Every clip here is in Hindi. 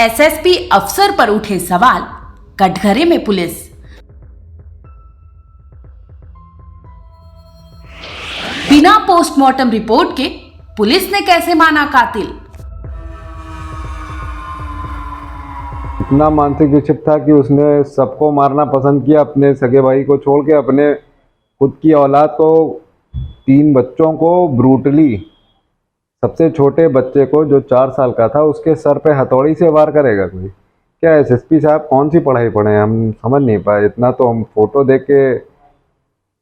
एसएसपी अफसर पर उठे सवाल, कटघरे में पुलिस। बिना पोस्टमार्टम रिपोर्ट के पुलिस ने कैसे माना कातिल? इतना मानसिक विक्षिप्त था कि उसने सबको मारना पसंद किया, अपने सगे भाई को छोड़ के, अपने खुद की औलाद को, 3 बच्चों को ब्रूटली, सबसे छोटे बच्चे को जो 4 साल का था उसके सर पे हथौड़ी से वार करेगा कोई? क्या एसएसपी साहब कौन सी पढ़ाई पढ़े हैं, हम समझ नहीं पाए। इतना तो हम फोटो देख के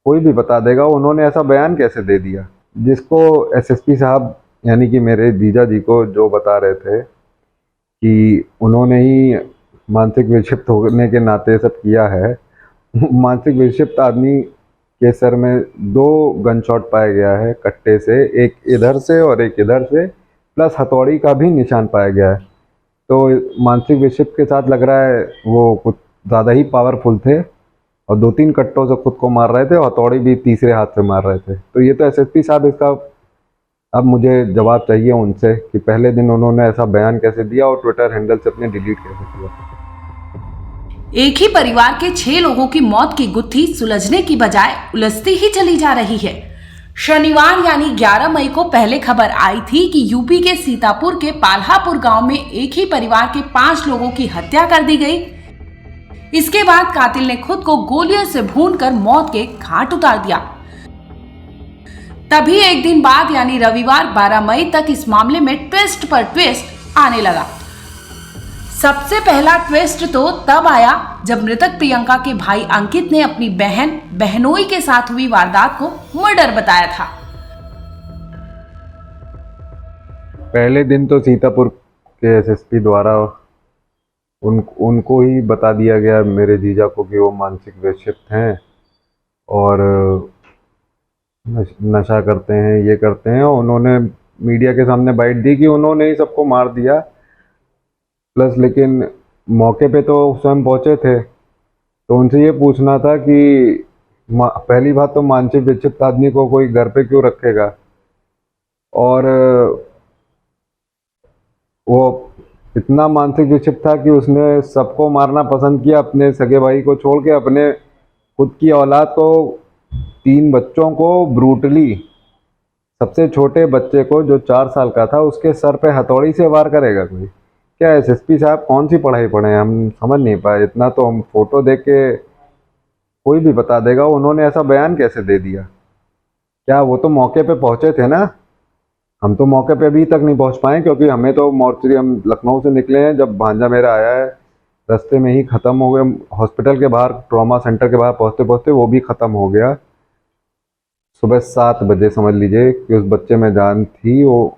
कोई भी बता देगा उन्होंने ऐसा बयान कैसे दे दिया, जिसको एसएसपी साहब यानी कि मेरे जीजा जी को जो बता रहे थे कि उन्होंने ही मानसिक विक्षिप्त होने के नाते सब किया है। मानसिक विक्षिप्त आदमी के सर में 2 गन शॉट पाया गया है कट्टे से, एक इधर से और एक इधर से, प्लस हथौड़ी का भी निशान पाया गया है। तो मानसिक विक्षिप्त के साथ लग रहा है वो कुछ ज़्यादा ही पावरफुल थे और 2-3 कट्टों से खुद को मार रहे थे, हथौड़ी भी तीसरे हाथ से मार रहे थे। तो ये तो एसएसपी साहब, इसका अब मुझे जवाब चाहिए उनसे कि पहले दिन उन्होंने ऐसा बयान कैसे दिया और ट्विटर हैंडल से अपने डिलीट कैसे किया। एक ही परिवार के 6 लोगों की मौत की गुत्थी सुलझने की बजाय उलझती ही चली जा रही है। शनिवार यानी 11 मई को पहले खबर आई थी कि यूपी के सीतापुर के पाल्हापुर गांव में एक ही परिवार के 5 लोगों की हत्या कर दी गई। इसके बाद कातिल ने खुद को गोलियों से भूनकर मौत के घाट उतार दिया। तभी एक दिन बाद यानी रविवार 12 मई तक इस मामले में ट्विस्ट पर ट्विस्ट आने लगा। सबसे पहला ट्विस्ट तो तब आया जब मृतक प्रियंका के भाई अंकित ने अपनी बहन बहनोई के साथ हुई वारदात को मर्डर बताया था। पहले दिन तो सीतापुर के एसएसपी द्वारा उनको ही बता दिया गया, मेरे जीजा को, कि वो मानसिक विक्षिप्त हैं और नशा करते हैं, ये करते हैं। और उन्होंने मीडिया के सामने बाइट दी कि उन्होंने ही सबको मार दिया। प्लस लेकिन मौके पे तो स्वयं पहुंचे थे, तो उनसे ये पूछना था कि पहली बात तो मानसिक विक्षिप्त आदमी को कोई घर पे क्यों रखेगा, और वो इतना मानसिक विक्षिप्त था कि उसने सबको मारना पसंद किया, अपने सगे भाई को छोड़ के, अपने खुद की औलाद को, 3 बच्चों को ब्रूटली, सबसे छोटे बच्चे को जो 4 साल का था उसके सर पे हथौड़ी से वार करेगा कोई? क्या एसएसपी साहब कौन सी पढ़ाई पढ़े हैं, हम समझ नहीं पाए। इतना तो हम फोटो देख के कोई भी बता देगा उन्होंने ऐसा बयान कैसे दे दिया। क्या वो तो मौके पे पहुंचे थे ना, हम तो मौके पे अभी तक नहीं पहुंच पाए, क्योंकि हमें तो मोर्चरी, हम लखनऊ से निकले हैं जब भांजा मेरा आया है, रास्ते में ही ख़त्म हो गया। हॉस्पिटल के बाहर, ट्रॉमा सेंटर के बाहर पहुंचते पहुंचते वो भी ख़त्म हो गया। सुबह 7 बजे समझ लीजिए कि उस बच्चे में जान थी, वो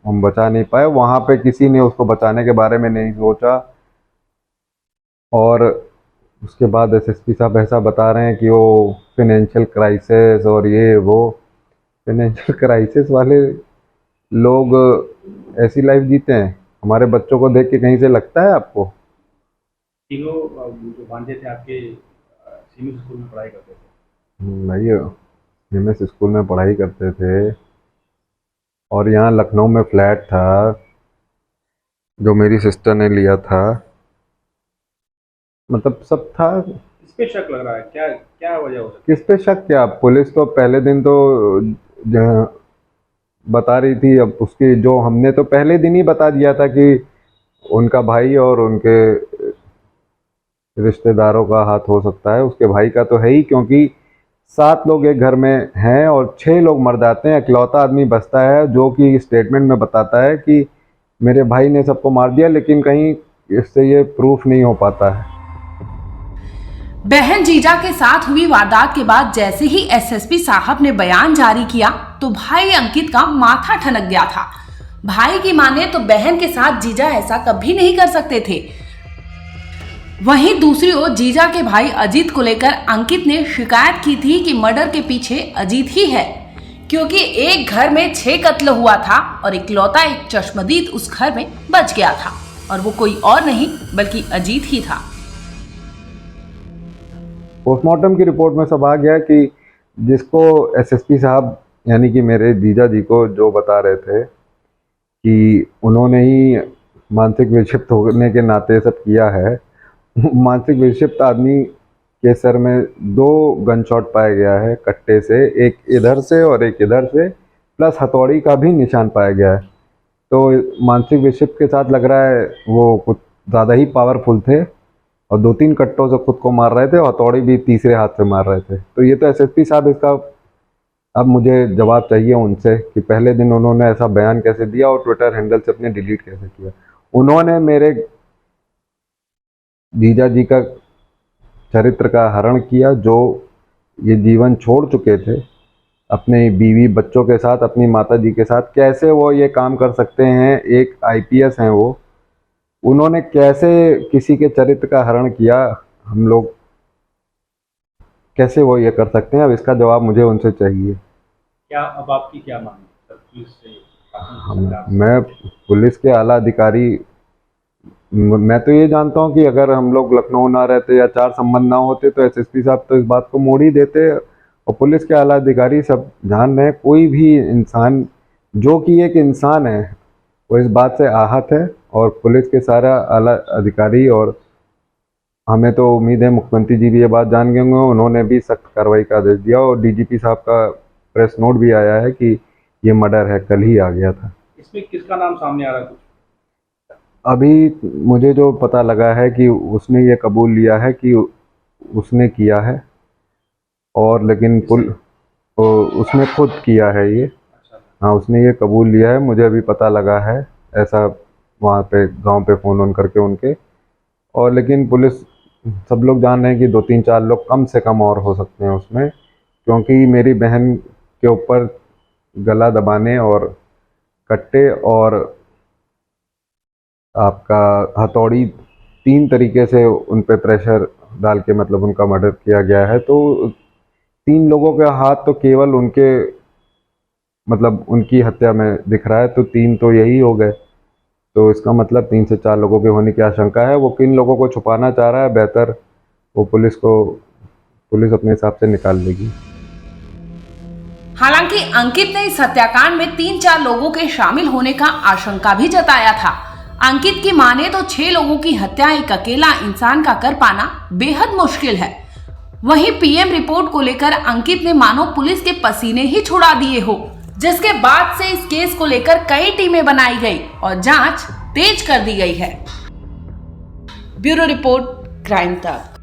हम बचा नहीं पाए। वहाँ पे किसी ने उसको बचाने के बारे में नहीं सोचा। और उसके बाद एसएसपी साहब ऐसा बता रहे हैं कि वो फाइनेंशियल क्राइसिस और ये वो। फाइनेंशियल क्राइसिस वाले लोग ऐसी लाइफ जीते हैं? हमारे बच्चों को देख के कहीं से लगता है आपको? तीनों जो भांजे थे आपके सीमित स्कूल में पढ़ाई करते थे? भाई एमएस स्कूल में पढ़ाई करते थे, और यहाँ लखनऊ में फ्लैट था जो मेरी सिस्टर ने लिया था, मतलब सब था। किस पे शक लग रहा है, क्या क्या वजह हो सकती किस पे शक? क्या पुलिस तो पहले दिन तो बता रही थी, अब उसकी जो हमने तो पहले दिन ही बता दिया था कि उनका भाई और उनके रिश्तेदारों का हाथ हो सकता है। उसके भाई का तो है ही, क्योंकि 7 लोग एक घर में हैं और 6 लोग मर जाते हैं, इकलौता आदमी बचता है जो कि स्टेटमेंट में बताता है कि मेरे भाई ने सबको मार दिया, लेकिन कहीं इससे ये प्रूफ नहीं हो पाता है। बहन जीजा के साथ हुई वारदात के बाद जैसे ही एसएसपी साहब ने बयान जारी किया तो भाई अंकित का माथा ठनक गया था। भाई की माने तो बहन के साथ जीजा ऐसा कभी नहीं कर सकते थे। वहीं दूसरी ओर जीजा के भाई अजीत को लेकर अंकित ने शिकायत की थी कि मर्डर के पीछे अजीत ही है, क्योंकि एक घर में 6 कत्ल हुआ था और इकलौता एक चश्मदीद उस घर में बच गया था, और वो कोई और नहीं बल्कि अजीत ही था। पोस्टमार्टम की रिपोर्ट में सब आ गया कि जिसको एसएसपी साहब यानी कि मेरे जीजा जी को जो बता रहे थे कि उन्होंने ही मानसिक विक्षिप्त होने के नाते सब किया है। मानसिक विक्षिप्त आदमी के सर में 2 गन शॉट पाया गया है कट्टे से, एक इधर से और एक इधर से, प्लस हथौड़ी का भी निशान पाया गया है। तो मानसिक विक्षिप्त के साथ लग रहा है वो कुछ ज़्यादा ही पावरफुल थे और 2-3 कट्टों से खुद को मार रहे थे, हथौड़ी भी तीसरे हाथ से मार रहे थे। तो ये तो एसएसपी साहब इसका अब मुझे जवाब चाहिए उनसे कि पहले दिन उन्होंने ऐसा बयान कैसे दिया और ट्विटर हैंडल से अपने डिलीट कैसे किया। उन्होंने मेरे जीजा जी का चरित्र का हरण किया, जो ये जीवन छोड़ चुके थे अपने बीवी बच्चों के साथ, अपनी माता जी के साथ। कैसे वो ये काम कर सकते हैं, एक आईपीएस हैं वो, उन्होंने कैसे किसी के चरित्र का हरण किया, हम लोग कैसे वो ये कर सकते हैं? अब इसका जवाब मुझे उनसे चाहिए। क्या अब आपकी क्या मांग है सर पुलिस से, शासन सरकार से? मैं पुलिस के आला अधिकारी, मैं तो ये जानता हूँ कि अगर हम लोग लखनऊ ना रहते या 4 संबंध ना होते तो एसएसपी साहब तो इस बात को मोड़ ही देते। और पुलिस के आला अधिकारी सब जान रहे हैं, कोई भी इंसान जो कि एक इंसान है वो इस बात से आहत है। और पुलिस के सारा आला अधिकारी, और हमें तो उम्मीद है मुख्यमंत्री जी भी ये बात जान गए होंगे, उन्होंने भी सख्त कार्रवाई का आदेश दिया और डीजीपी साहब का प्रेस नोट भी आया है कि ये मर्डर है, कल ही आ गया था। इसमें किसका नाम सामने आ रहा है कुछ? अभी मुझे जो पता लगा है कि उसने ये कबूल लिया है कि उसने किया है, और लेकिन उसने खुद किया है ये। अच्छा, हाँ, उसने ये कबूल लिया है, मुझे अभी पता लगा है ऐसा वहाँ पे गांव पे फ़ोन ऑन करके उनके। और लेकिन पुलिस सब लोग जान रहे हैं कि 2-3-4 लोग कम से कम और हो सकते हैं उसमें, क्योंकि मेरी बहन के ऊपर गला दबाने और कट्टे और आपका हथौड़ी 3 तरीके से उन पे प्रेशर डाल के मतलब उनका मर्डर किया गया है। तो 3 लोगों के हाथ तो केवल उनके मतलब उनकी हत्या में दिख रहा है, तो 3 तो यही हो गए। तो इसका मतलब 3 से 4 लोगों के होने की आशंका है। वो किन लोगों को छुपाना चाह रहा है, बेहतर वो पुलिस अपने हिसाब से निकाल लेगी। हालांकि अंकित ने इस हत्याकांड में 3-4 लोगों के शामिल होने का आशंका भी जताया था। अंकित की माने तो 6 लोगों की हत्या एक अकेला इंसान का कर पाना बेहद मुश्किल है। वहीं पीएम रिपोर्ट को लेकर अंकित ने मानो पुलिस के पसीने ही छुड़ा दिए हो, जिसके बाद से इस केस को लेकर कई टीमें बनाई गई और जांच तेज कर दी गई है। ब्यूरो रिपोर्ट, क्राइम तक।